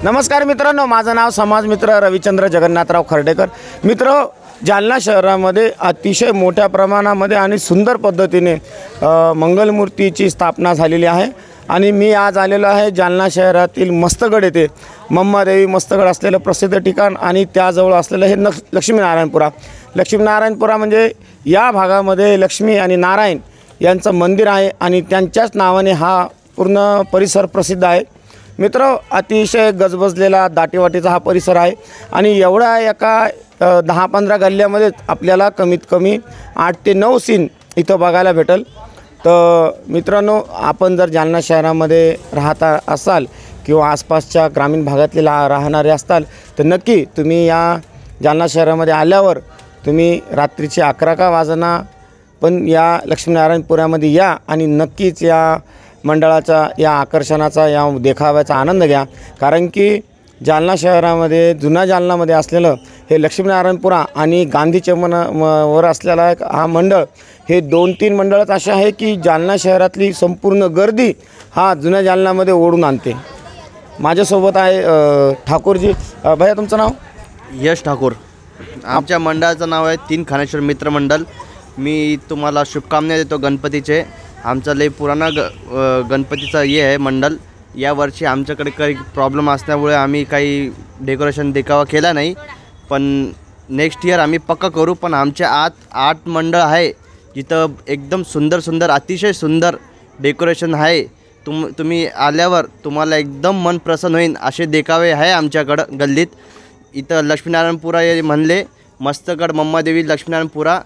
नमस्कार मित्रांनो, माझं नाव समाजमित्र रविचंद्र जगन्नाथराव खर्डेकर। मित्र, जालना शहरामध्ये अतिशय मोठ्या प्रमाणामध्ये आणि सुंदर पद्धतीने मंगलमूर्तीची स्थापना झालेली आहे आणि मी आज आलेलो आहे जालना शहरातील मस्तगड येथे। मम्मादेवी मस्तगड असलेलं प्रसिद्ध ठिकाण आणि त्याजवळ असलेलं हे लक्ष्मीनारायणपुरा। लक्ष्मीनारायणपुरा म्हणजे या भागामध्ये लक्ष्मी आणि नारायण यांचं मंदिर आहे आणि त्यांच्याच नावाने हा पूर्ण परिसर प्रसिद्ध आहे। मित्र, अतिशय गजबजलेला दाटीवाटीचा हा परिसर आहे आणि एवढा एका 10-15 गल्ल्यामध्ये आपल्याला कमीत कमी 8 ते 9 सीन इथं बघायला भेटेल। तर मित्रांनो, आपण जर जालना शहरामध्ये राहता असाल किंवा आसपासच्या ग्रामीण भागातले राहणारे असाल तर नक्की तुम्ही या जालना शहरामध्ये आल्यावर तुम्ही रात्रीचे 11 का वाजना पण या लक्ष्मीनारायणपुरामध्ये या आणि नक्कीच या मंडळाचा, या आकर्षणाचा, या देखाव्याचा आनंद घ्या। कारण की जालना शहरामध्ये, जुना जालनामध्ये असलेलं हे लक्ष्मीनारायणपुरा आणि गांधी चौकावर असलेला एक हा मंडळ, हे 2-3 मंडळच असे आहे की जालना शहरातली संपूर्ण गर्दी हा जुन्या जालनामध्ये ओढून आणते। माझ्यासोबत आहे ठाकूरजी। भैया, तुमचं नाव? यश ठाकूर। आमच्या मंडळाचं नाव आहे 3 खानेश्वर मित्र मंडळ। मी तुम्हाला शुभकामना देतो गणपतीचे। आमचा लई पुराणा गणपतीचा हे आहे मंडळ। यावर्षी आमच्याकडे काही प्रॉब्लेम असल्यामुळे आम्ही काही डेकोरेशन देखावा केला नाही, पण नेक्स्ट इयर आम्ही पक्का करू। पण आमच्या आत 8 मंडळ आहे जिथं एकदम सुंदर अतिशय सुंदर डेकोरेशन आहे। तुम्ही आल्यावर तुम्हाला एकदम मन प्रसन्न होईल असे देखावे आहे आमच्याकडं गल्लीत। इथं लक्ष्मीनारायणपुरा हे म्हणले मस्तगड मम्मादेवी लक्ष्मीनारायणपुरा,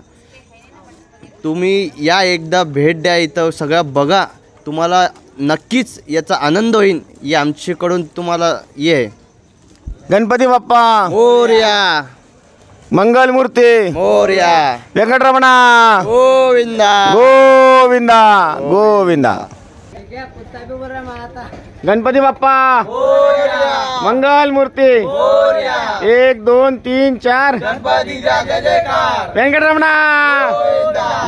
तुम्ही या एकदा भेट द्या, इथं सगळं बघा, तुम्हाला नक्कीच याचा आनंद होईल। हे आमच्याकडून तुम्हाला ये। गणपती बाप्पा मोरया, मंगलमूर्ती मोरया, व्यंकटरमणा गोविंदा गोविंदा गोविंदा। गणपती बाप्पा मंगलमूर्ती 1 2 3 4 व्यंकटरमणा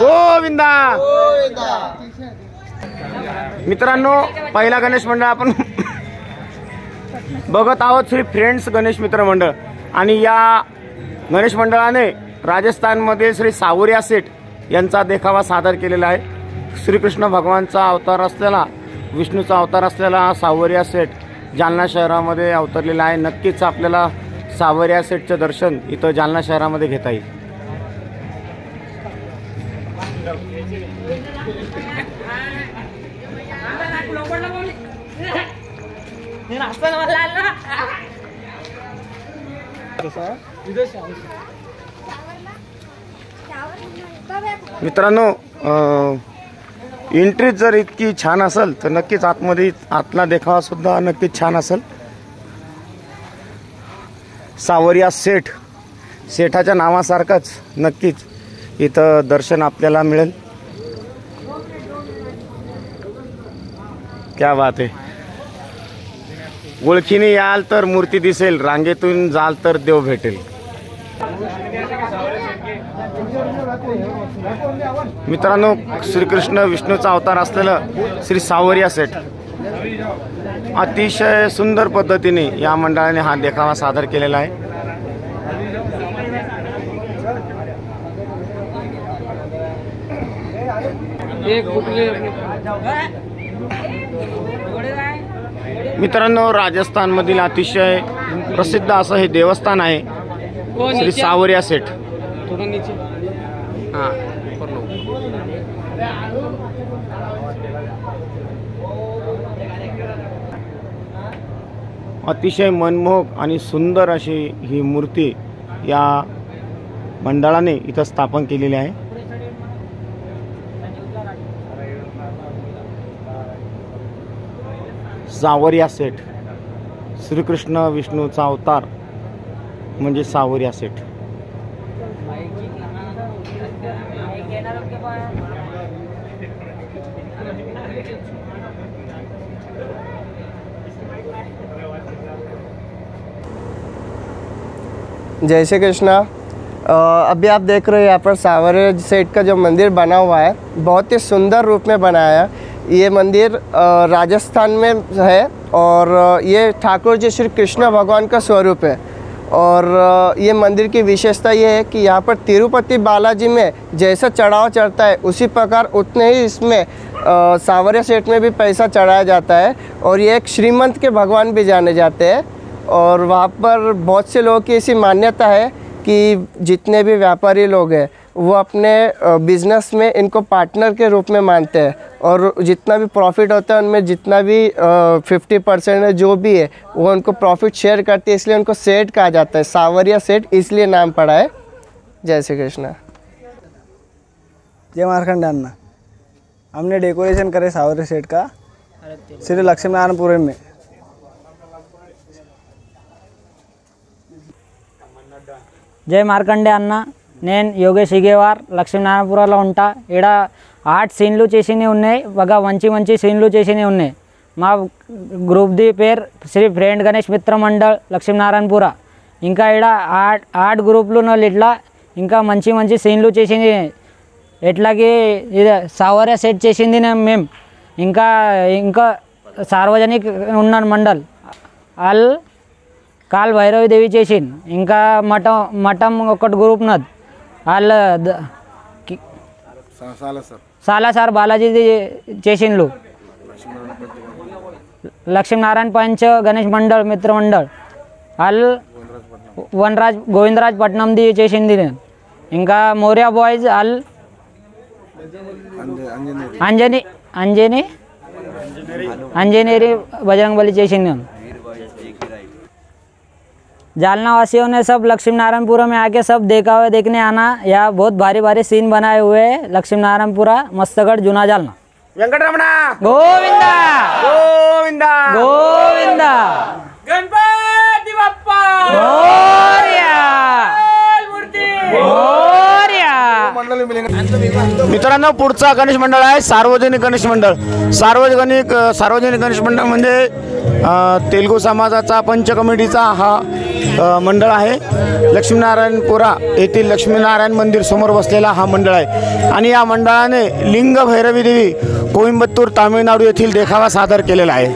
गोविंदा। मित्रांनो, पहिला गणेश मंडळ आपण बघत आहोत, श्री फ्रेंड्स गणेश मित्र मंडळ। आणि या गणेश मंडळाने राजस्थानमध्ये श्री सावरिया सेठ यांचा देखावा सादर केलेला आहे। श्रीकृष्ण भगवानचा अवतार असलेला, विष्णूचा अवतार असलेला हा सावरिया सेठ जालना शहरामध्ये अवतरलेला आहे। नक्कीच आपल्याला सावरिया सेठचं दर्शन इथं जालना शहरामध्ये घेता येईल। मित्रांनो, एंट्री जर इतकी छान असेल तर नक्कीच आतमध्ये आतला देखावा सुद्धा नक्कीच छान असेल। सावरिया सेठ, सेठाच्या नावासारखंच नक्कीच इथं दर्शन आपल्याला मिळेल। क्या बात आहे। ओळखीने याल तर मूर्ती दिसेल, रांगेतून जाल तर देव भेटेल। मित्रांनो, श्रीकृष्ण विष्णूचा अवतार असलेलं श्री सावरिया सेठ अतिशय सुंदर पद्धतीने या मंडळाने हा देखावा सादर केलेला आहे। मित्रांनो, राजस्थानमधील अतिशय प्रसिद्ध असं हे देवस्थान आहे श्री सावरिया सेठ। अतिशय मनमोहक आणि सुंदर अशी ही मूर्ती या मंडळाने इथं स्थापन केलेली आहे। सावरिया सेठ, श्रीकृष्ण विष्णूचा अवतार म्हणजे सावरिया सेठ। जय श्री कृष्णा। अभी आप देख रहे हो यहाँ पर सावरिया सेठ का जो मंदिर बना हुआ है, बहुत ही सुंदर रूप में बनाया है। ये मंदिर राजस्थान में है और ये ठाकुर जी श्री कृष्ण भगवान का स्वरूप है। और ये मंदिर की विशेषता ये है कि यहाँ पर तिरुपति बालाजी में जैसा चढ़ावा चढ़ता है उसी प्रकार उतने ही इसमें सावरिया सेठ में भी पैसा चढ़ाया जाता है। और ये एक श्रीमंत के भगवान भी जाने जाते हैं। और वहाँ पर बहुत से लोगों की ऐसी मान्यता है कि जितने भी व्यापारी लोग हैं वो अपने बिज़नेस में इनको पार्टनर के रूप में मानते हैं और जितना भी प्रॉफिट होता है उनमें जितना भी 50% है जो भी है वो उनको प्रॉफिट शेयर करते हैं, इसलिए उनको सेठ कहा जाता है। सावरिया सेठ इसलिए नाम पड़ा है। जय श्री कृष्ण। जय मार्कंडे अन्ना। हमने डेकोरेशन करे सावरिया सेठ का श्री लक्ष्मीनारायणपुरम में। జై మార్కండే అన్న, నేను యోగేష్ ఇగేవార్ లక్ష్మీనారాయణపురంలో ఉంటా. ఇక్కడ 8 సీన్లు చేసినవి ఉన్నాయి, బాగా మంచి మంచి సీన్లు చేసినవి ఉన్నాయి. మా గ్రూప్ది పేరు శ్రీ ఫ్రెండ్ గణేష్ మిత్ర మండల్ లక్ష్మీనారాయణపుర. ఇంకా ఇక్కడ 8 గ్రూపులు ఉన్నాయి. ఇట్లా ఇంకా మంచి మంచి సీన్లు చేసినవి ఎట్లాగే ఇది సావర్య సెట్ చేసింది మేము. ఇంకా ఇంకా సార్వజనిక ఉన్నాను మండల్ వాళ్ళు కాల్ భైరవి దేవి చేసింది. ఇంకా మఠం ఒకటి గ్రూప్ ఉన్నది వాళ్ళు సాలాసార్ బాలాజీ చేసిండ్లు. లక్ష్మీనారాయణ పంచ గణేష్ మండల్ మిత్ర మండల్ వాళ్ళు గోవిందరాజ్ పట్నంది చేసింది. ఇంకా మౌర్య బాయ్స్ వాళ్ళు अंजनेरी बजरंग बली చేసింది. जालना वासियों ने सब लक्ष्मीनारायणपुरा में आके सब देखा हुआ देखने आना. यहाँ बहुत भारी भारी सीन बनाए हुए हैं. लक्ष्मीनारायणपुरा मस्तगढ़ जूना जालना. वेंकटरमण गोविंदा गोविंदा गोविंदा गणपती बाप्पा मोरया मोरया. मित्रांनो, पुढचा गणेश मंडळ आहे सार्वजनिक गणेश मंडळ. सार्वजनिक गणेश मंडळ म्हणजे तेलुगू समाजाचा पंच कमिटीचा हा मंडळ आहे. लक्ष्मीनारायणपुरा येथील लक्ष्मीनारायण मंदिर समोर बसलेला हा मंडळ आहे. आणि या मंडळाने लिंग भैरवी देवी कोइंबतूर तामिळनाडू येथील देखावा सादर केलेला आहे.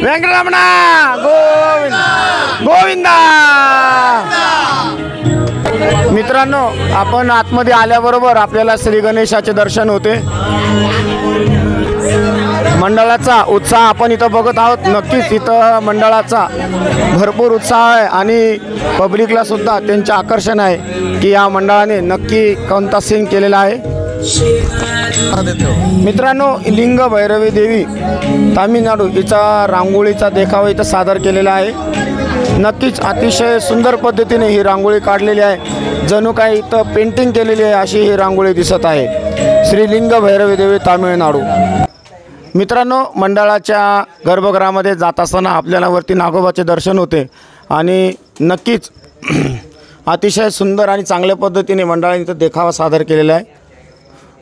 वेंकटरमण गोविंदा. मित्रांनो, आपण आतमध्ये आल्याबरोबर आपल्याला श्री गणेशाचे दर्शन होते. मंडळाचा उत्साह आपण इथं बघत आहोत. नक्कीच इथं मंडळाचा भरपूर उत्साह आहे आणि पब्लिकला सुद्धा त्यांचे आकर्षण आहे की या मंडळाने नक्की कोणता सीन केलेला आहे. मित्रांनो, लिंग भैरवी देवी तामिळनाडू हिचा रांगोळीचा देखावा इथं सादर केलेला आहे. नक्कीच अतिशय सुंदर पद्धतीने ही रांगोळी काढलेली आहे. जणू काही इथं पेंटिंग केलेली आहे अशी ही रांगोळी दिसत आहे. श्री लिंग भैरवी देवी तामिळनाडू. मित्रांनो, मंडळाच्या गर्भगृहामध्ये जात असताना आपल्याला वरती नागोबाचे दर्शन होते आणि नक्कीच अतिशय सुंदर आणि चांगल्या पद्धतीने मंडळाने इथं देखावा सादर केलेला आहे.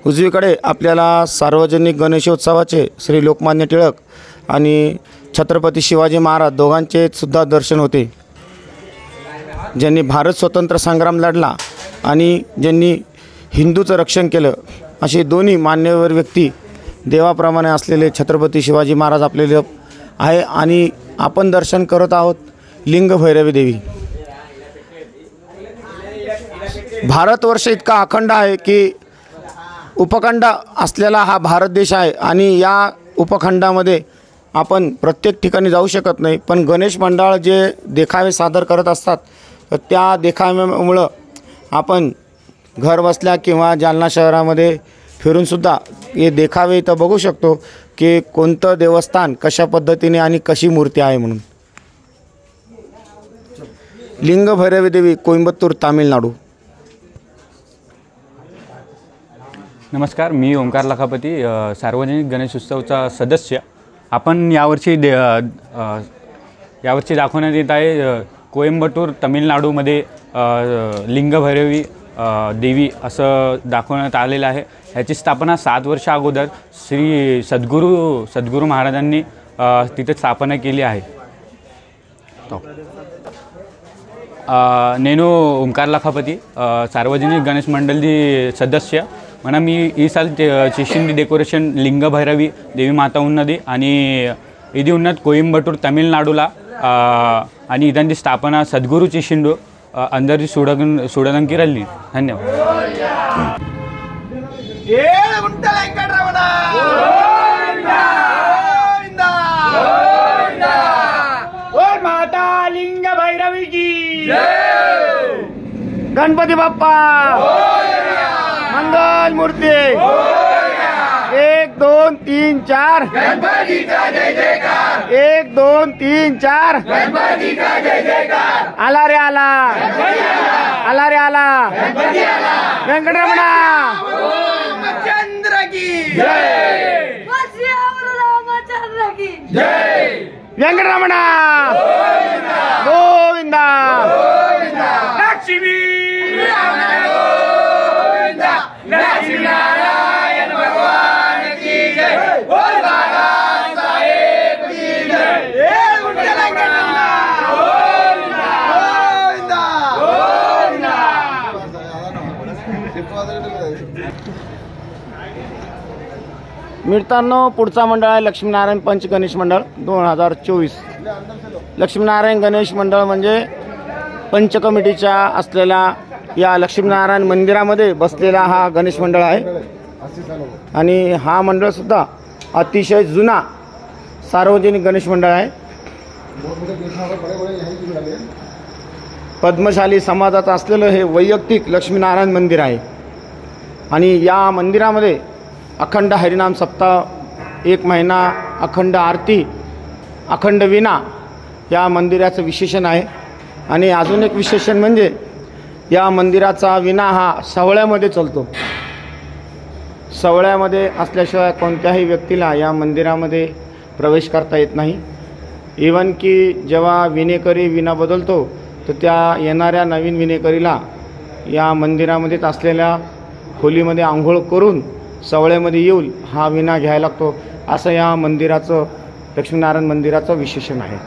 उजवीकडे आपल्याला सार्वजनिक गणेशोत्सवाचे श्री लोकमान्य टिळक आणि छत्रपती शिवाजी महाराज दोघांचे सुद्धा दर्शन होते, ज्यांनी भारत स्वतंत्र संग्राम लढला आणि ज्यांनी हिंदूचं रक्षण केलं. असे दोन्ही मान्यवर व्यक्ती देवाप्रमाणे असलेले छत्रपती शिवाजी महाराज आपलेले आहे. आणि आपण दर्शन करत आहोत लिंग भैरवी देवी. भारतवर्ष इतका अखंड आहे की उपखंड असलेला हा भारत देश आहे आणि या उपखंडामध्ये आपण प्रत्येक ठिकाणी जाऊ शकत नाही. पण गणेश मंडळ जे देखावे सादर करत असतात त्या देखाव्यामुळं आपण घर बसल्या किंवा जालना शहरामध्ये फिरूनसुद्धा हे देखावे इथं बघू शकतो की कोणतं देवस्थान कशा पद्धतीने आणि कशी मूर्ती आहे म्हणून. लिंग भैरवी देवी कोइंबतूर तामिळनाडू. नमस्कार, मी ओंकार लखापती, सार्वजनिक गणेशोत्सवचा सदस्य. आपण यावर्षी दाखवण्यात येत आहे कोइंबतूर तामिळनाडूमध्ये लिंगभैरवी देवी असं दाखवण्यात आलेलं आहे. ह्याची स्थापना 7 वर्ष अगोदर श्री सद्गुरू महाराजांनी तिथे स्थापना केली आहे. నేను ఓంకార్ లఖాపతి, సార్వజనిక గణేష్ మండలి సదస్య. म्हणा मी ಈ साल चिशिंदी डेकोरेशन लिंग भैरवी देवी माता उन्नदी आणि इदी उन्नत कोइंबटूर तमिळनाडूला आणि इदांची स्थापना सद्गुरू चिशिंडू अंदरची सुडगंकिरल्ली. धन्यवाद. माता लिंग भैरवी की गणपती बाप्पा मंगल मूर्ती 1 2 3 4 गणपतीचा जय जयकार 1 2 3 4 गणपतीचा जय जयकार आला रे आला आला रे आला गणपती आला वेंकटरमणा रामचंद्र की जय रामचंद्र की जय वेंकटरमणा गोविंदा लक्ष्मी गोविंदा लक्ष्मी नारायण भगवान की जय बोल बाला साहेब की जय मिळताना पुढचा मंडळ आहे लक्ष्मीनारायण पंच गणेश मंडळ 2024. लक्ष्मीनारायण गणेश मंडळ म्हणजे पंच कमिटीच्या असलेल्या या लक्ष्मीनारायण मंदिरामध्ये बसलेला हा गणेश मंडळ आहे आणि हा मंडळसुद्धा अतिशय जुना सार्वजनिक गणेश मंडळ आहे. पद्मशाली समाजाचं असलेलं हे वैयक्तिक लक्ष्मीनारायण मंदिर आहे आणि या मंदिरामध्ये अखंड हरिनाम सप्ताह 1 महिना अखंड आरती अखंड विना या मंदिराचं विशेषण आहे. आणि अजून एक विशेषण म्हणजे या मंदिराचा विना हा सवळ्यामध्ये चालतो. सवळ्यामध्ये असल्याशिवाय कोणत्याही व्यक्तीला या मंदिरामध्ये प्रवेश करता येत नाही. इवन की जेव्हा विनेकरी विना बदलतो तर त्या येणाऱ्या नवीन विनेकरीला या मंदिरामध्येच असलेल्या खोलीमध्ये आंघोळ करून सवळ्यामध्ये येऊन हा विना घ्यायला लागतो. असं या मंदिराचं लक्ष्मीनारायण मंदिराचं विशेषण आहे.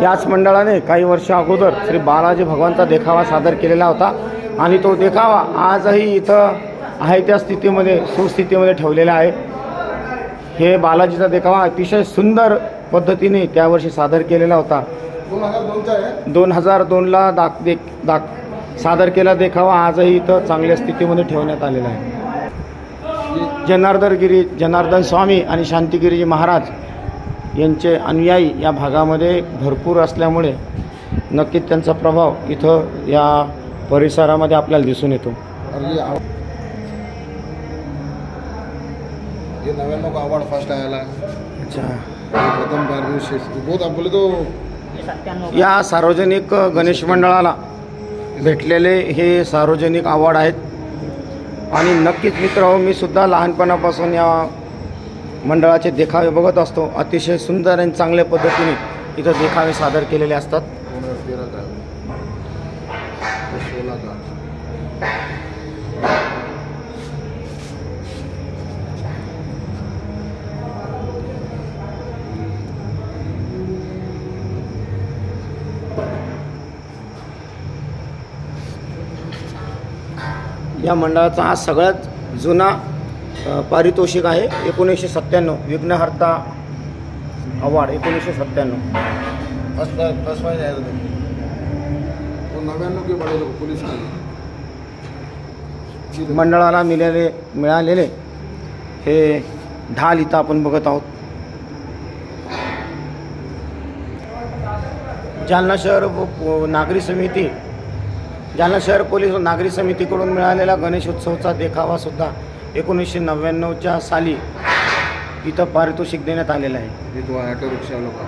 याच मंडळाने काही वर्ष अगोदर श्री बालाजी भगवानचा देखावा सादर केलेला होता आणि तो देखावा आजही इथं आहे त्या स्थितीमध्ये सुस्थितीमध्ये ठेवलेला आहे. हे बालाजीचा देखावा अतिशय सुंदर पद्धतीने त्यावर्षी सादर केलेला होता. 2002ला सादर केला देखावा आजही इथं चांगल्या स्थितीमध्ये ठेवण्यात आलेला आहे. जनार्दन स्वामी आणि शांतिगिरीजी महाराज यांचे अनुयायी या भागामध्ये भरपूर असल्यामुळे नक्कीच त्यांचा प्रभाव इथं या परिसरामध्ये आपल्याला दिसून येतो. ये 99 का अवार्ड फर्स्ट आया. अच्छा, प्रथम बार बहुत आप बोले तो या सार्वजनिक गणेश मंडळाला भेटलेले हे सार्वजनिक अवॉर्ड आहेत आणि नक्कीच मित्र मी सुद्धा लहानपणापासून या मंडळाचे देखावे बघत असतो. अतिशय सुंदर आणि चांगल्या पद्धतीने इथं देखावे सादर केलेले असतात. 2013 का 16 का या मंडळाचा हा सगळ्यात जुना पारितोषिक आहे. 1997 विघ्नहर्ता अवॉर्ड 1997. फर्स्ट प्राइज आया था. वो 99 के बड़े लोग पुलिस का मंडळाला मिळालेले हे ढाल इथं आपण बघत आहोत. जालना शहर नागरी समिती जालना शहर पोलीस व नागरी समितीकडून मिळालेला गणेशोत्सवचा देखावा सुद्धा 1999च्या साली इथं पारितोषिक देण्यात आलेलं आहे. ये तो ऑटो रिक्षा वालों का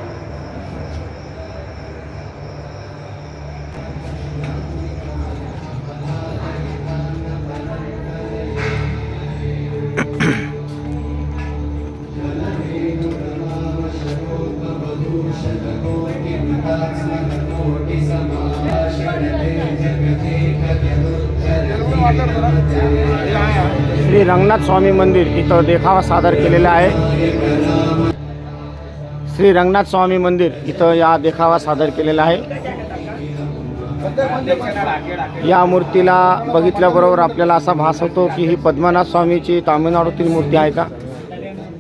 श्री रंगनाथ स्वामी मंदिर इथं देखावा सादर केलेला आहे। श्री रंगनाथ स्वामी मंदिर इथं या देखावा सादर केलेला आहे। या मूर्तीला बघितल्याबरोबर आपल्याला असा भास होतो की ही पद्मनाथ स्वामीची तामिळनाडूतील मूर्ती आहे का,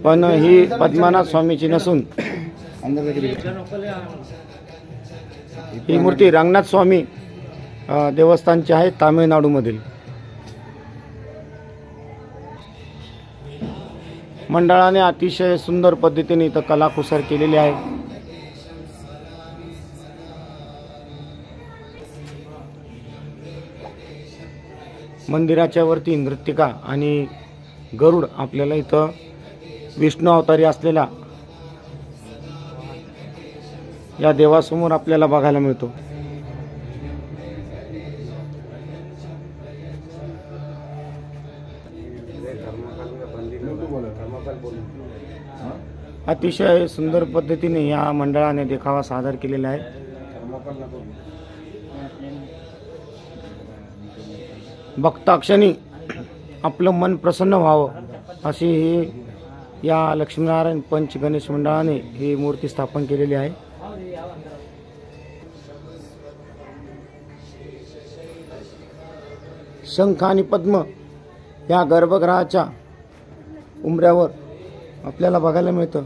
पण ही पद्मनाथ स्वामीची नसून ही मूर्ती रंगनाथ स्वामी देवस्थानची आहे तामिळनाडूमधील। मंडळाने अतिशय सुंदर पद्धतीने इथं कलाकुसर केलेली आहे। मंदिराच्या वरती नृत्यिका आणि गरुड आपल्याला इथं विष्णू अवतारी असलेला या देवासमोर आपल्याला बघायला मिळतो। अतिशय सुंदर पद्धतीने या मंडळाने देखावा सादर केलेला आहे। भक्ताक्षणी आपलं मन प्रसन्न व्हावं अशी ही या लक्ष्मीनारायण पंच गणेश मंडळाने ही मूर्ती स्थापन केलेली आहे। शंख आणि पद्म या गर्भगृहाच्या उंबऱ्यावर आपल्याला बघायला मिळतं।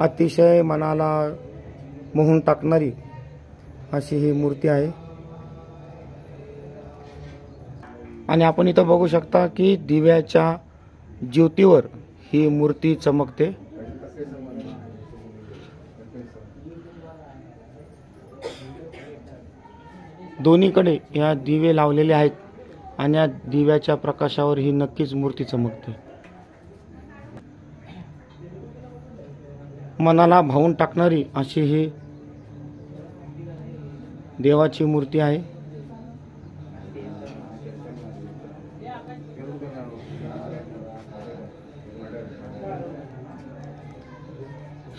अतिशय मनाला मोहून टाकणारी अशी ही मूर्ती आहे। आणि आपण इथं बघू शकता की दिव्याच्या ज्योतीवर ही मूर्ती चमकते। दोन्हीकडे या दिवे लावलेले आहेत आणि या दिव्याच्या प्रकाशावर ही नक्कीच मूर्ती चमकते। मनाला भावून टाकणारी अशी ही देवाची मूर्ती आहे।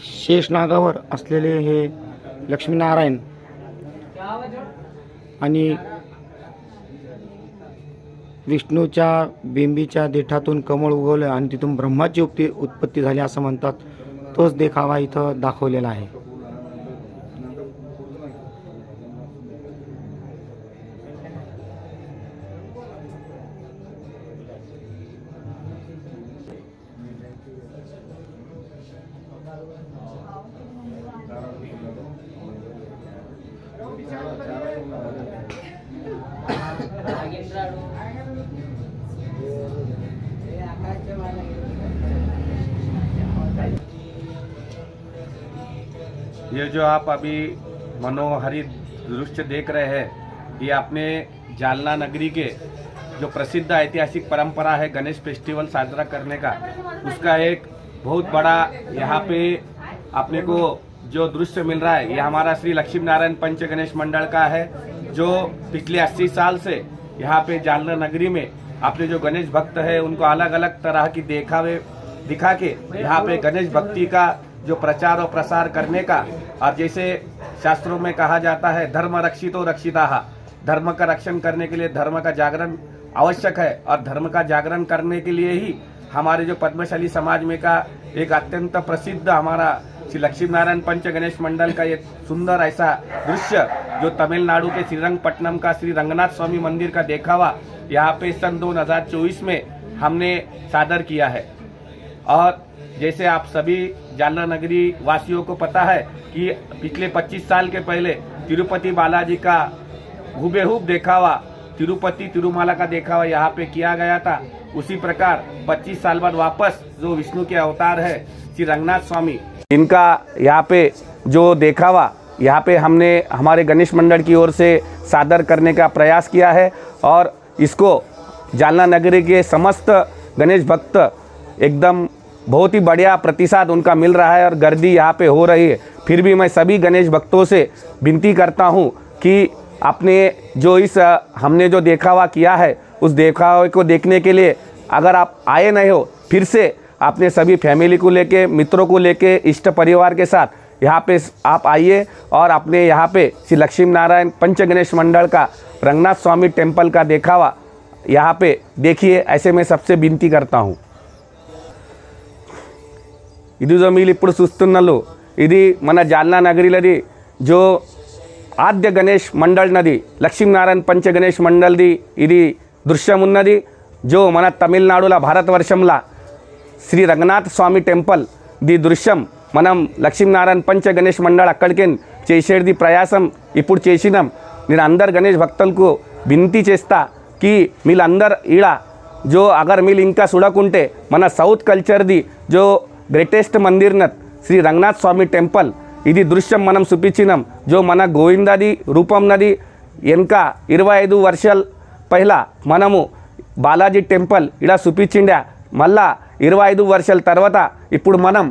शेषनागावर असलेले हे लक्ष्मीनारायण आणि विष्णूच्या बिंबीच्या देठातून कमळ उगवलं आणि तिथून ब्रह्माची उत्पत्ती झाली असं म्हणतात। तोच देखावा इथं दाखवलेला आहे। ये जो आप अभी मनोहारी दृश्य देख रहे हैं, ये अपने जालना नगरी के जो प्रसिद्ध ऐतिहासिक परंपरा है गणेश फेस्टिवल साजरा करने का, उसका एक बहुत बड़ा यहाँ पे अपने को जो दृश्य मिल रहा है, ये हमारा श्री लक्ष्मी नारायण पंच गणेश मंडल का है, जो पिछले 80 साल से यहाँ पे जालना नगरी में अपने जो गणेश भक्त है उनको अलग अलग तरह की देखावे दिखा के यहाँ पे गणेश भक्ति का जो प्रचार और प्रसार करने का, और जैसे शास्त्रों में कहा जाता है धर्म रक्षितो रक्षिताः, धर्म का रक्षण करने के लिए धर्म का जागरण आवश्यक है, और धर्म का जागरण करने के लिए ही हमारे जो पद्मशाली समाज में का एक अत्यंत प्रसिद्ध हमारा श्री लक्ष्मी नारायण पंच गणेश मंडल का एक सुंदर ऐसा दृश्य जो तमिलनाडु के श्रीरंगपट्टनम का श्री रंगनाथ स्वामी मंदिर का देखावा यहाँ पे सन 2024 में हमने सादर किया है। और जैसे आप सभी जालना नगरी वासियों को पता है कि पिछले 25 साल के पहले तिरुपति बालाजी का हुबेहूब देखावा, तिरुपति तिरुमाला का देखावा यहाँ पे किया गया था। उसी प्रकार 25 साल बाद वापस जो विष्णु के अवतार है श्री रंगनाथ स्वामी, इनका यहाँ पे जो देखावा यहाँ पे हमने हमारे गणेश मंडल की ओर से सादर करने का प्रयास किया है, और इसको जालना नगरी के समस्त गणेश भक्त एकदम बहुत ही बढ़िया प्रतिसाद उनका मिल रहा है और गर्दी यहाँ पे हो रही है। फिर भी मैं सभी गणेश भक्तों से विनती करता हूँ कि आपने जो इस हमने जो देखावा किया है उस देखावे को देखने के लिए अगर आप आए नहीं हो, फिर से आपने सभी फैमिली को लेके, मित्रों को लेके, इष्ट परिवार के साथ यहाँ पे आप आइए और अपने यहाँ पे श्री लक्ष्मी नारायण पंच गणेश मंडल का रंगनाथ स्वामी टेम्पल का दिखावा यहाँ पे देखिए। ऐसे मैं सबसे विनती करता हूँ। ఇది जो మీరు ఇప్పుడు చూస్తున్నారు ఇది మన జాల్నా నగరిలోది जो ఆద్య గణేష్ మండల్ నది లక్ష్మీనారాయణ పంచ గణేష్ మండల్ది ఇది దృశ్యం ఉన్నది। जो మన తమిళనాడులో భారతవర్షంలో శ్రీ రంగనాథ్ స్వామి టెంపుల్ ది దృశ్యం మనం లక్ష్మీనారాయణ పంచ గణేష్ మండల్ అక్కడికి చేసేది ప్రయాసం ఇప్పుడు చేసినాం। నేను అందరు గణేష్ భక్తులకు వినతి చేస్తా कि మీరందరు ఈడ जो अगर మీరు ఇంకా చూడకుంటే మన సౌత్ కల్చర్ది जो గ్రేటెస్ట్ మందిర్ శ్రీ రంగనాథ్ స్వామి టెంపుల్ ఇది దృశ్యం మనం చూపించినాం। जो మన గోవిందాది రూపం నది వెనక 25 వర్షాల పైలా మనము బాలాజీ టెంపుల్ ఇలా చూపించిండా। మళ్ళా 25 వర్షాల తర్వాత ఇప్పుడు మనం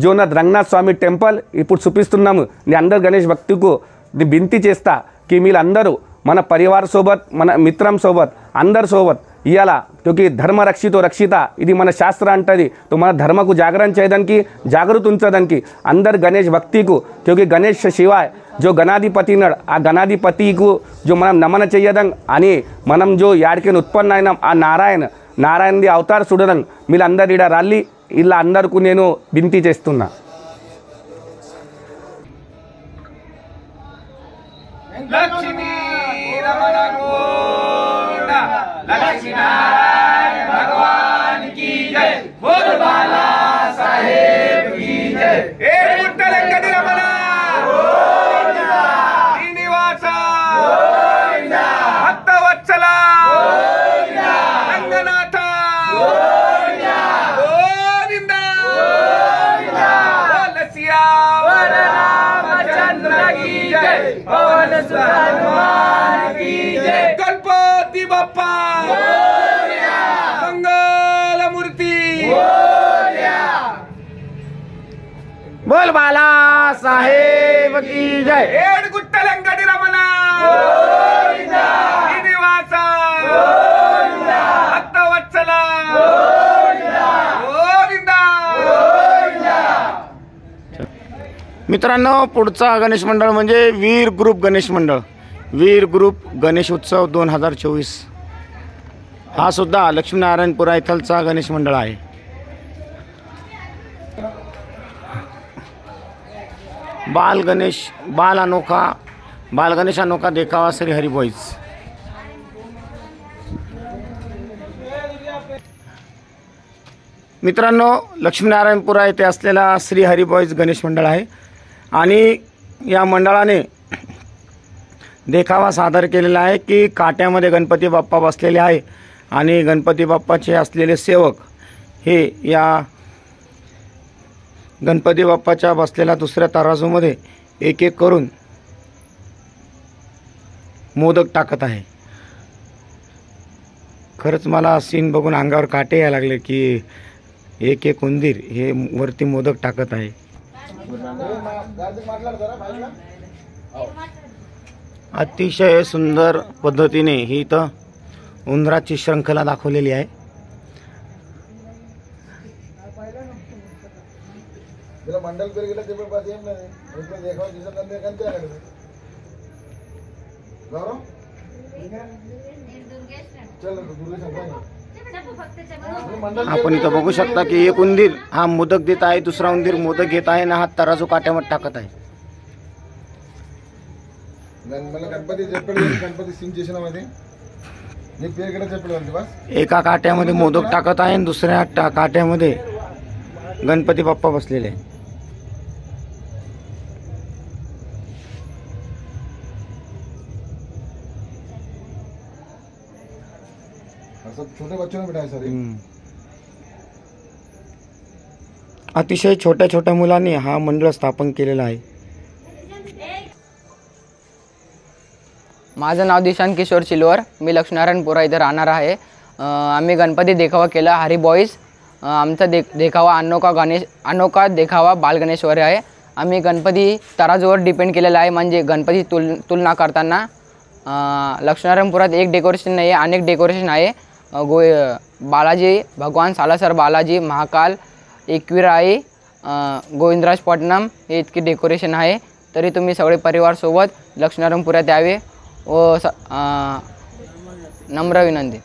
जो రంగనాథ్ స్వామి టెంపుల్ ఇప్పుడు చూపిస్తున్నాము। నేను అందరు గణేష్ భక్తులకు వినతి చేస్తా कि మీరందరూ మన పరివార సోబత్ మన మిత్రం సోబత్ అందరి సోబత్ ఇయాల क्योंकि धर्म रक्षितो रक्षिता ఇది మన శాస్త్ర అంటది। तो మన ధర్మకు జాగరణ చేయడానికి జాగృత ఉంచడానికి అందరు గణేష్ భక్తికు क्योंकि గణేష్ శివాయ जो గణాధిపతి నడు ఆ గణాధిపతికు जो మనం నమన చేయడం అని మనం जो యాడికి ఉత్పన్న అయిన ఆ నారాయణది అవతార చూడడం మీరందరూ ఈడ రాలి ఇలా అందరికీ నేను వినతి చేస్తున్నా। लक्ष्मी रमण गोविंद लक्ष्मी नारायण भगवान की जय बोल बाला साहेब की जय। हे विठ्ठल गणपती रमण गोविंद श्रीनिवास गोविंद भक्तवत्सला गोविंद रंगनाथ गोविंद गोविंद गोविंद बोल सियावर रामचंद्र की जय पवन सुत हनुमान की जय। गणपति बप्पा मोरया मंगल मूर्ति मोरया। बोल बाला साहेब की जय। ఏడు గుట్టలంగడి రమణ గోవింద శ్రీనివాస గోవింద భక్తవత్సల గోవింద గోవింద గోవింద। मित्रांनो पुढचा गणेश मंडळ म्हणजे वीर ग्रुप गणेश मंडळ। वीर ग्रुप गणेश उत्सव 2024 हा सुद्धा लक्ष्मीनारायणपुरा इथलचा गणेश मंडळ आहे। बाल गणेश अनोखा देखावा श्री हरी बॉईज। मित्रांनो लक्ष्मीनारायणपुरा येथे असलेला श्री हरी बॉईज गणेश मंडळ आहे आणि या मंडळाने देखावा सादर केलेला आहे की काट्यामध्ये गणपती बाप्पा बसलेले आहे आणि गणपती बाप्पाचे असलेले सेवक हे या गणपती बाप्पाच्या बसलेल्या दुसऱ्या तराजूमध्ये एक एक करून मोदक टाकत आहे। खरंच मला सीन बघून अंगावर काटे यायला लागले की एक एक उंदीर हे वरती मोदक टाकत आहे। अतिशय सुंदर पद्धतीने ही इथं उंदराची श्रृंखला दाखवलेली आहे। मंडल पेर गेला ते पण पास येम नाही इकडे देखावा दिसत नाही कंते आले गौरव चल दुर्गे सांगा। आपण इथं बघू शकता की एक उंदीर हा मोदक देत आहे, दुसरा उंदीर मोदक घेत आहे ना हा तराजू काट्यावर टाकत आहे। मला गणपती चप्पल गणपती सिंग स्टेशनमध्ये मी पेर गेला चप्पल म्हणते बस एका काट्यामध्ये मोदक टाकत आहे आणि दुसऱ्या काट्यामध्ये गणपती बाप्पा बसलेले आहे। सब छोटे बच्चों ने बिठाए सर। अतिशय छोट्या छोट्या मुलांनी हा मंडळ स्थापन केलेला आहे। माझं नाव दिशांत किशोर चिलवर, मी लक्ष्मीनारायणपुरा इथे राहणार आहे। आम्ही गणपती देखावा केला हरी बॉईज। आमचा देखावा अनोखा देखावा बाल गणेशवर आहे। आम्ही गणपती तराजूवर डिपेंड केलेला आहे, म्हणजे गणपती तुलना करताना लक्ष्मीनारायणपुरात एक डेकोरेशन नाही आहे, अनेक डेकोरेशन आहे। बालाजी भगवान सालासर बालाजी, महाकाल, एकविराई गोविंदराज पटनाम हे इतकी डेकोरेशन आहे. तरी तुम्ही सगळे परिवारसोबत लक्ष्मीनारायणपुऱ्यात यावे व नम्र विनंती.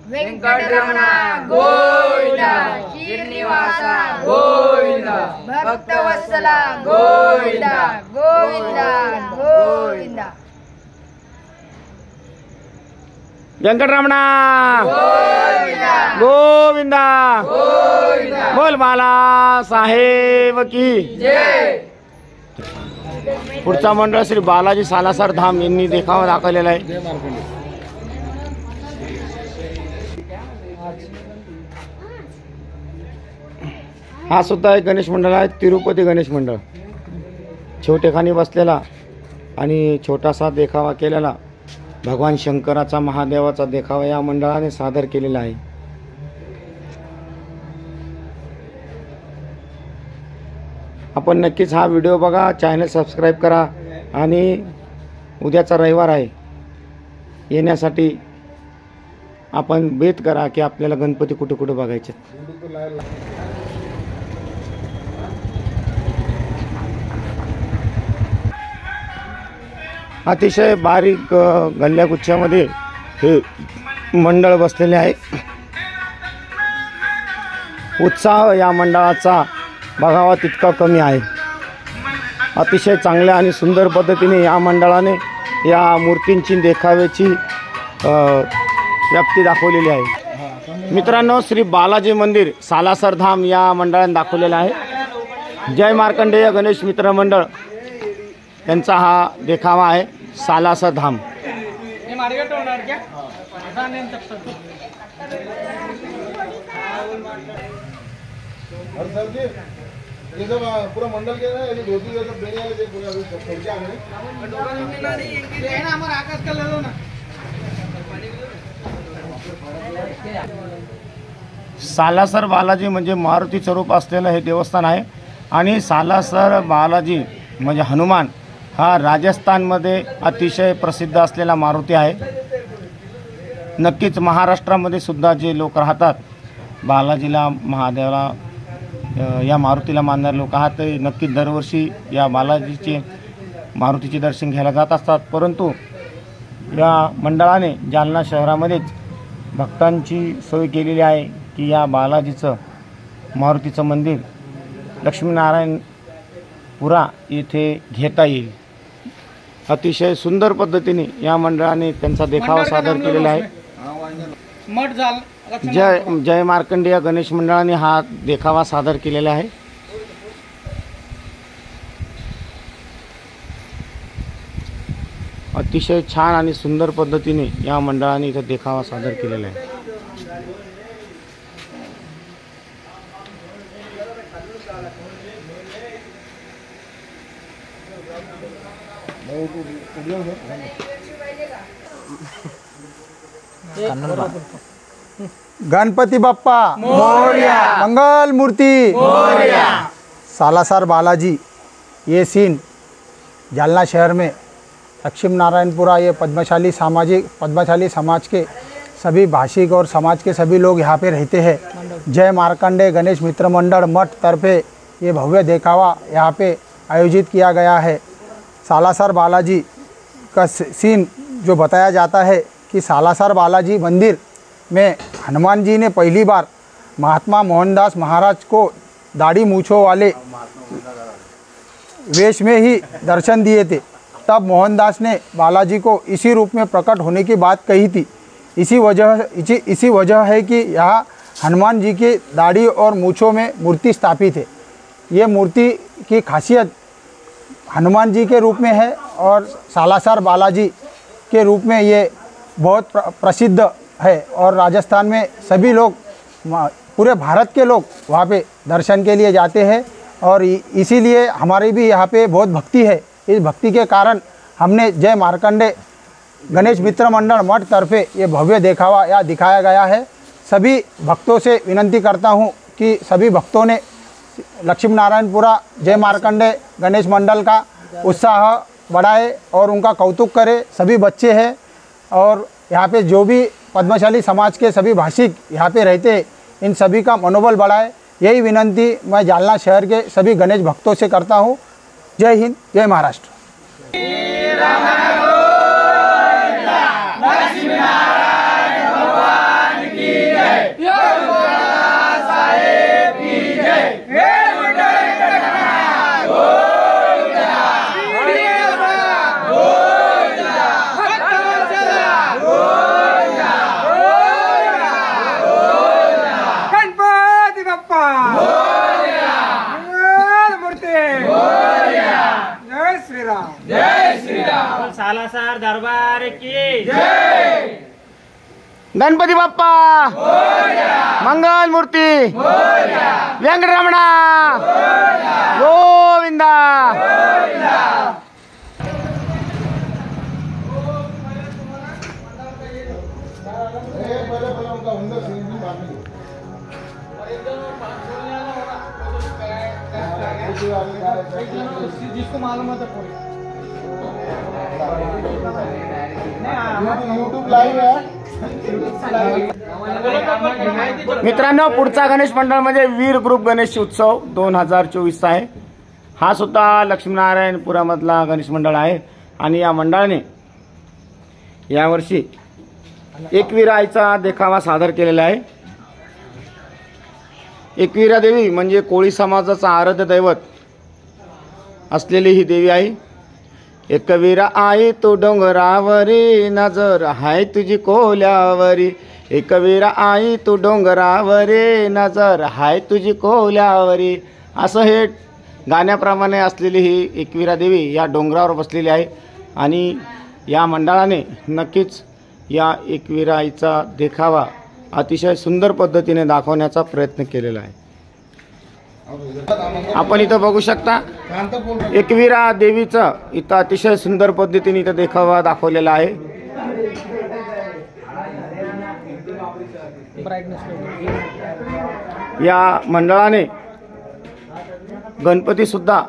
वेंकटरमण गोविंदा, श्रीनिवासा गोविंदा, भक्तवत्सला गोविंदा गोविंदा गोविंदा. व्यंकटरमणा गोविंदा, बोल बाला साहेब की जय. पुढचा मंडळ श्री बालाजी सालासर धाम यांनी देखावा दाखवलेला आहे. हा सुद्धा एक गणेश मंडळ आहे, तिरुपती गणेश मंडळ. छोटेखानी बसलेला आणि छोटासा देखावा केलेला भगवान शंकराचा महादेवाचा देखावा या मंडळाने सादर केलेला आहे. आपण नक्कीच हा व्हिडिओ बघा, चॅनल सबस्क्राईब करा आणि उद्याचा रविवार आहे, येण्यासाठी आपण बेत करा की आपल्याला गणपती कुठे कुठे बघायचे. अतिशय बारीक गल्ल्यागुच्छामध्ये हे मंडळ बसलेले आहे. उत्साह या मंडळाचा बघावा तितका कमी आहे. अतिशय चांगल्या आणि सुंदर पद्धतीने या मंडळाने या मूर्तींची देखाव्याची व्याप्ती दाखवलेली आहे. मित्रांनो, श्री बालाजी मंदिर सालासर धाम या मंडळाने दाखवलेलं आहे. जय मार्कंडेय गणेश मित्र मंडळ यांचा हा देखावा आहे सालासर धाम. और सर जी ये सब पूरा मंडल के ना ये धोती ये सब देने वाले थे पूरा खर्चा है ना हमारा आकाश का ले लो ना. सालासर बालाजी म्हणजे मारुती स्वरूप असलेलं हे देवस्थान आहे आणि सालासर बालाजी म्हणजे हनुमान हा राजस्थानमध्ये अतिशय प्रसिद्ध असलेला मारुती आहे. नक्कीच महाराष्ट्रामध्ये सुद्धा जे लोक राहतात बालाजीला महादेवाला या मारुतीला मानणारे लोक आहात ते नक्कीच दरवर्षी या बालाजीचे मारुतीचे दर्शन घ्यायला जात असतात. परंतु या मंडळाने जालना शहरामध्येच भक्तांची सोय केलेली आहे की या बालाजीचं मारुतीचं मंदिर लक्ष्मीनारायणपुरा येथे घेता येईल. अतिशय सुंदर पद्धतीने या मंडळाने त्यांचा देखावा सादर केलेला आहे. जय मार्कंडेय गणेश मंडळाने हा देखावा सादर केलेला आहे. अतिशय छान आणि सुंदर पद्धतीने या मंडळाने इथं देखावा सादर केलेला आहे. गणपति बप्पा मोरया, मंगल मूर्ति मोरया. सालासर बालाजी ये सीन जालना शहर में लक्ष्मी नारायणपुरा ये पद्मशाली समाज के सभी भाषिक और समाज के सभी लोग यहाँ पे रहते हैं. जय मार्कंडेय गणेश मित्र मंडल मठ तरफे ये भव्य देखावा यहाँ पे आयोजित किया गया है. सालासर बालाजी का सीन जो बताया जाता है कि सालासर बालाजी मंदिर में हनुमान जी ने पहली बार महात्मा मोहनदास महाराज को दाढ़ी मूछों वाले वेश में ही दर्शन दिए थे. तब मोहनदास ने बालाजी को इसी रूप में प्रकट होने की बात कही थी. इसी वजह है कि यहाँ हनुमान जी की दाढ़ी और मूछों में मूर्ति स्थापित है. ये मूर्ति की खासियत हनुमान जी के रूप में है और सालासर बालाजी के रूप में ये बहुत प्रसिद्ध है और राजस्थान में सभी लोग पूरे भारत के लोग वहाँ पे दर्शन के लिए जाते हैं और इसीलिए हमारी भी यहाँ पे बहुत भक्ति है. इस भक्ति के कारण हमने जय मार्कंडेय गणेश मित्र मंडल मठ तरफे ये भव्य देखावा यहाँ दिखाया गया है. सभी भक्तों से विनंती करता हूँ कि सभी भक्तों ने लक्ष्मी नारायणपुरा जय मार्कंडेय गणेश मंडल का उत्साह बढ़ाए और उनका कौतुक करे. सभी बच्चे हैं और यहाँ पे जो भी पद्मशाली समाज के सभी भाषिक यहाँ पे रहते इन सभी का मनोबल बढ़ाए, यही विनंती मैं जालना शहर के सभी गणेश भक्तों से करता हूँ। जय हिंद, जय महाराष्ट्र। गणपती बाप्पा मूर्ती जय श्रीराम, जय श्रीराम। सालासर दरबार की जय। गणपती बाप्पा मंगल मूर्ती व्यंकटरमणा गोविंदा। जिसको मालूम है यूट्यूब लाईव्ह आहे। मित्रांनो, पुढचा गणेश मंडळ म्हणजे वीर ग्रुप गणेश उत्सव 2024 आहे। हा सुद्धा लक्ष्मीनारायणपुरामधला गणेश मंडळ आहे आणि या मंडळाने यावर्षी एकविरा आईचा देखावा सादर केलेला आहे। एकविरा देवी म्हणजे कोळी समाजाचा आराध्य दैवत असलेली ही देवी आहे। एकविरा आई तू डोंगरावरी, नजर हाय तुझी कोल्यावरी। एकविरा आई तू डोंगरावरी, नजर हाय तुझी कोल्यावरी। असं हे गाण्याप्रमाणे असलेली ही एकविरा देवी या डोंगरावर बसलेली आहे आणि या मंडळाने नक्कीच या एकविरा आईचा देखावा अतिशय सुंदर पद्धतीने दाखवण्याचा प्रयत्न केलेला आहे। आपण इथं बघू शकता एकविरा देवीचा इथं अतिशय सुंदर पद्धतीने इथं देखावा दाखवलेला आहे। या मंडळाने गणपती सुद्धा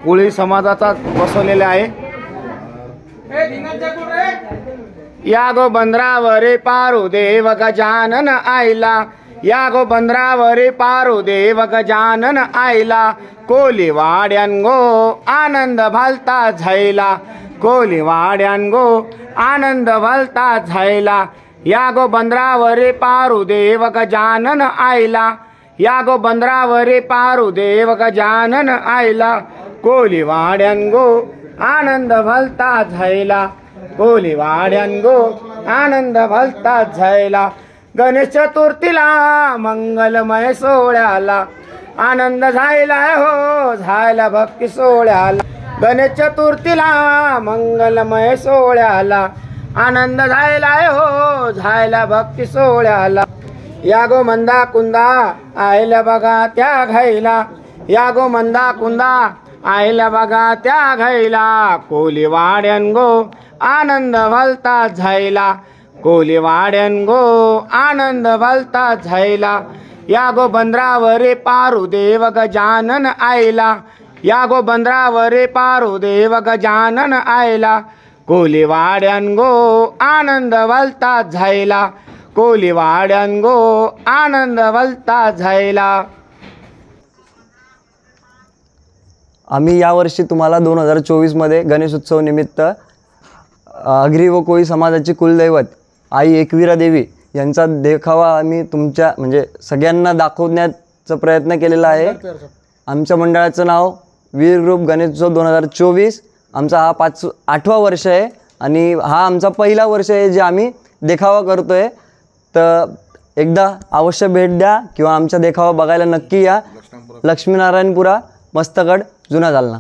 कोळी समाजाचा बसवलेला आहे। या गो बंदरावरे पारू देव गजानन आईला, या गो बंदरावरे पारू देव गजानन आईला। कोलीवाड्यान गो आनंद भलता झायला, कोलीवाड्यान गो आनंद भलता झायला। या गो बंदरावरे पारू देव गजानन आईला, या गो बंदरावरे पारू देव गजानन आईला। कोलीवाड्यान गो आनंद भलता झायला, कोलीवाड्यान गो आनंद भलता झायला। गणेश चतुर्थीला मंगलमय सोहळ्याला आनंद झायलाय हो, झायला भक्ती सोहळ्याला। गणेश चतुर्थीला मंगलमय सोहळ्याला आनंद झायलाय हो, झायला भक्ती सोहळ्याला। या गो मंदा कुंदा आयला बघा त्या घाईला, या गो मंदा कुंदा आयला बघा त्या घाईला। कोलीवाड्यान गो आनंद भलता झायला, कोलीवाड्यान गो आनंद भलता झायला। या गो बंदरावरे पारू देव गजानन आईला, या गो बंदरावरे पारू देव गजानन आईला। कोलीवाड्यान गो आनंद भलता झायला, कोलीवाड्यान गो आनंद भलता झायला। आम्ही यावर्षी तुम्हाला 2024मध्ये गणेश उत्सव निमित्त आगरी व कोळी समाजाची कुलदैवत आई एकविरा देवी यांचा देखावा आम्ही तुमच्या म्हणजे सगळ्यांना दाखवण्याचा प्रयत्न केलेला आहे। आमच्या मंडळाचं नाव वीर ग्रुप गणेश उत्सव 2024। आमचा हा 8वा वर्ष आहे आणि हा आमचा पहिला वर्ष आहे जे आम्ही देखावा करतो आहे। तर एकदा अवश्य भेट द्या किंवा आमचा देखावा बघायला नक्की या। लक्ष्मीनारायणपुरा, मस्तगड, जुना जालना।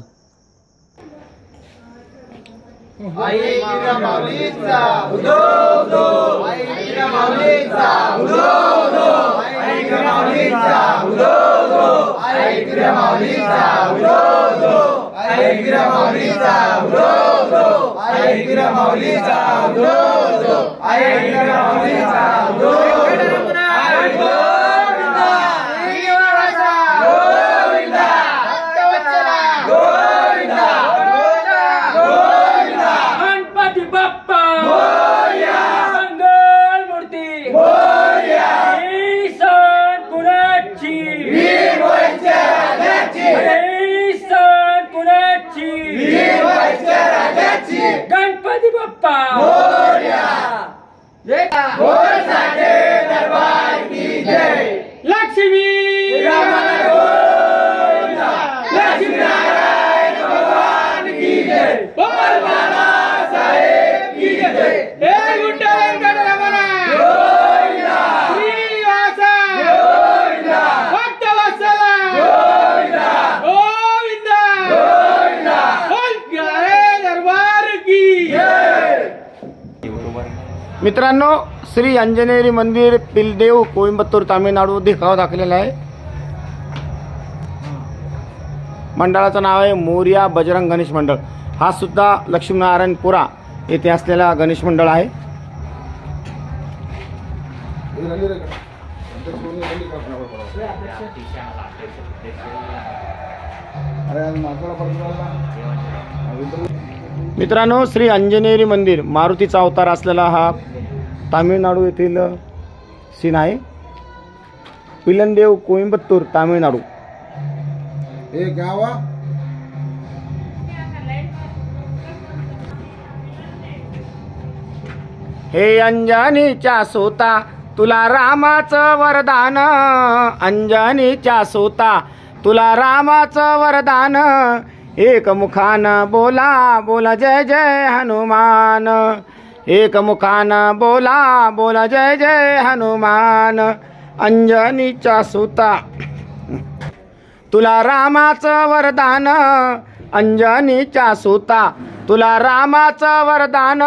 आई एकविरा माऊलीचा उदो उदो, आई एकविरा माऊलीचा उदो उदो, आई एकविरा माऊलीचा उदो उदो, आई एकविरा माऊलीचा उदो उदो, आई एकविरा माऊलीचा उदो उदो, आई एकविरा माऊलीचा उदो उदो, आई एकविरा माऊलीचा उदो उदो। मंगल मूर्ती बाप्पा मोरया। जय साचे दरबार की जय। लक्ष्मी रमण गोविंदा, लक्ष्मी नारायण भगवान की जय। बोल बाबा साहेब की जय। हे गुड्डा वेंकट रमण गोविंदा, श्रीनिवासा गोविंदा, भक्तवत्सला गोविंदा, गोविंदा गोविंदा, बोल साचे दरबार की जय। मित्रांनो, श्री अंजनेरी मंदिर पिलदेव कोइंबतूर तामिळनाडू देखावा दाखवलेला आहे। मंडळाचं नाव आहे मोरया बजरंग गणेश मंडळ। हा सुद्धा लक्ष्मीनारायणपुरा येथे असलेला गणेश मंडळ आहे। मित्रांनो, श्री अंजनेरी मंदिर मारुतीचा अवतार असलेला हा तामिळनाडू येथील सीन आहे। पिलनदेव कोइंबतूर तामिळनाडू। हे गावा हे अंजनीच्या सोता तुला रामाचं वरदान, अंजनीच्या सोता तुला रामाचं वरदान, एक मुखान बोला बोला जय जय हनुमान, एक मुखान बोला बोला जय जय हनुमान, अंजनीच्या सुता तुला रामाचं वरदान, अंजनीच्या सुता तुला रामाचं वरदान,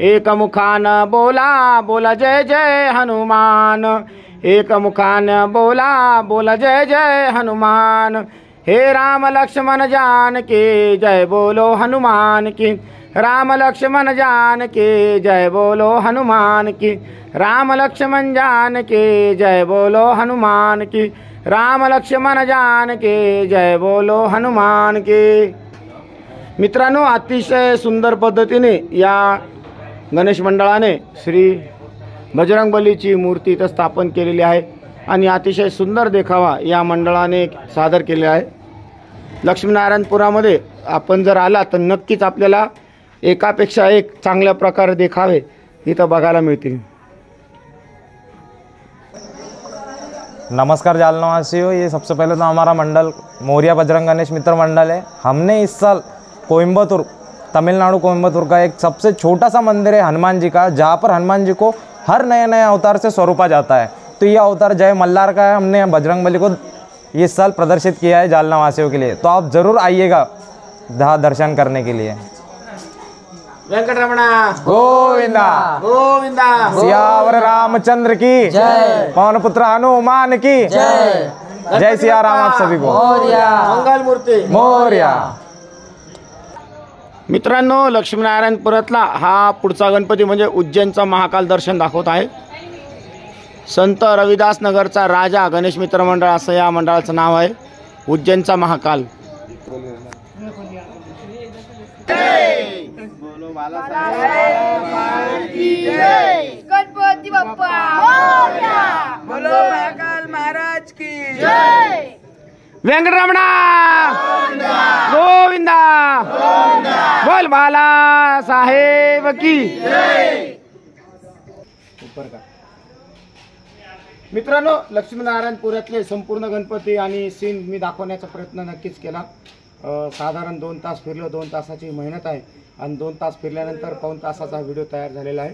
एक मुखान बोला बोला जय जय हनुमान, एक मुखान बोला बोला जय जय हनुमान, हे राम लक्ष्मण जान के जय बोलो हनुमान की, राम लक्ष्मण जान के जय बोलो हनुमान की, राम लक्ष्मण जान के जय बोलो हनुमान की, राम लक्ष्मण जान के जय बोलो हनुमान की। मित्रांनो, अतिशय सुंदर पद्धतीने या गणेश मंडळाने श्री बजरंगबलीची मूर्ती इथं स्थापन केलेली आहे आणि अतिशय सुंदर देखावा या मंडळाने सादर केलेला आहे। लक्ष्मीनारायणपुरामध्ये आपण जर आला तर नक्कीच आपल्याला एकापेक्षा एक चांगल्या प्रकारे देखावे इथं बघायला मिळतील। नमस्कार जालनावासियों, ये सबसे पहले तो हमारा मंडल मोरया बजरंग गणेश मित्र मंडल है। हमने इस साल कोइंबतूर तमिलनाडु कोइंबतूर का एक सबसे छोटा सा मंदिर है हनुमान जी का, जहाँ पर हनुमान जी को हर नए नए अवतार से स्वरूपा जाता है। तो यह अवतार जय मल्हार का है। हमने बजरंगबली को इस साल प्रदर्शित किया है जालनावासियों के लिए, तो आप ज़रूर आइएगा दर्शन करने के लिए। वेंकटरमण गोविंदा गोविंदा, सियावर रामचंद्र की जय, पवन पुत्र हनुमान की जय, जय सिया राम आप सभी को। मंगल मूर्ती मोरया। मित्रांनो, लक्ष्मीनारायणपुरातला हा पुढचा गणपती म्हणजे उज्जैनचा महाकाल दर्शन दाखवत आहे। संत रविदास नगरचा राजा गणेश मित्र मंडळ असं या मंडळाचं नाव आहे, उज्जैनचा महाकाल। गणपती बाप्पा मोरया, बोलो महाकाल महाराज की जय। वेंकटरमण गोविंदा, बोल बाला साहेब की जय। मित्रांनो, लक्ष्मीनारायणपुरातले संपूर्ण गणपती आणि सीन मी दाखवण्याचा प्रयत्न नक्कीच केला। साधारण 2 तास फिरलो, 2 तासाची मेहनत आहे आणि 2 तास फिरल्यानंतर 1 तासाचा व्हिडिओ तयार झालेला आहे।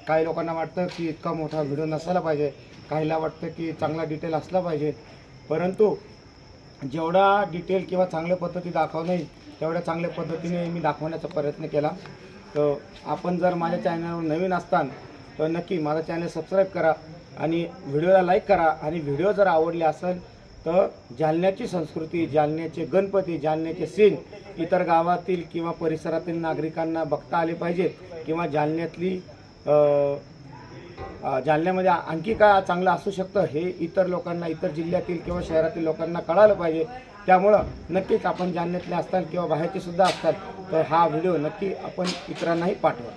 काही लोकांना वाटतं की इतका मोठा व्हिडिओ नसायला पाहिजे, काहीला वाटतं की चांगला डिटेल असला पाहिजे, परंतु जेवढा डिटेल किंवा चांगल्या पद्धती दाखवणं नाही तेवढ्या चांगल्या पद्धतीने मी दाखवण्याचा प्रयत्न केला। तर आपण जर माझ्या चॅनलवर नवीन असताल तर नक्की माझा चॅनल सबस्क्राईब करा आणि व्हिडिओला लाईक करा। आणि व्हिडिओ जर आवडले असेल तर जालन्याची संस्कृती, जालन्याचे गणपती, जालन्याचे सीन इतर गावातील किंवा परिसरातील नागरिकांना बघता आले पाहिजेत, किंवा जालन्यातली जालन्यामध्ये आणखी काय चांगलं असू शकतं हे इतर लोकांना, इतर जिल्ह्यातील किंवा शहरातील लोकांना कळालं पाहिजे। त्यामुळं नक्कीच आपण जालन्यातले असताल किंवा बाहेरचे सुद्धा असतात तर हा व्हिडिओ नक्की आपण इतरांनाही पाठवा।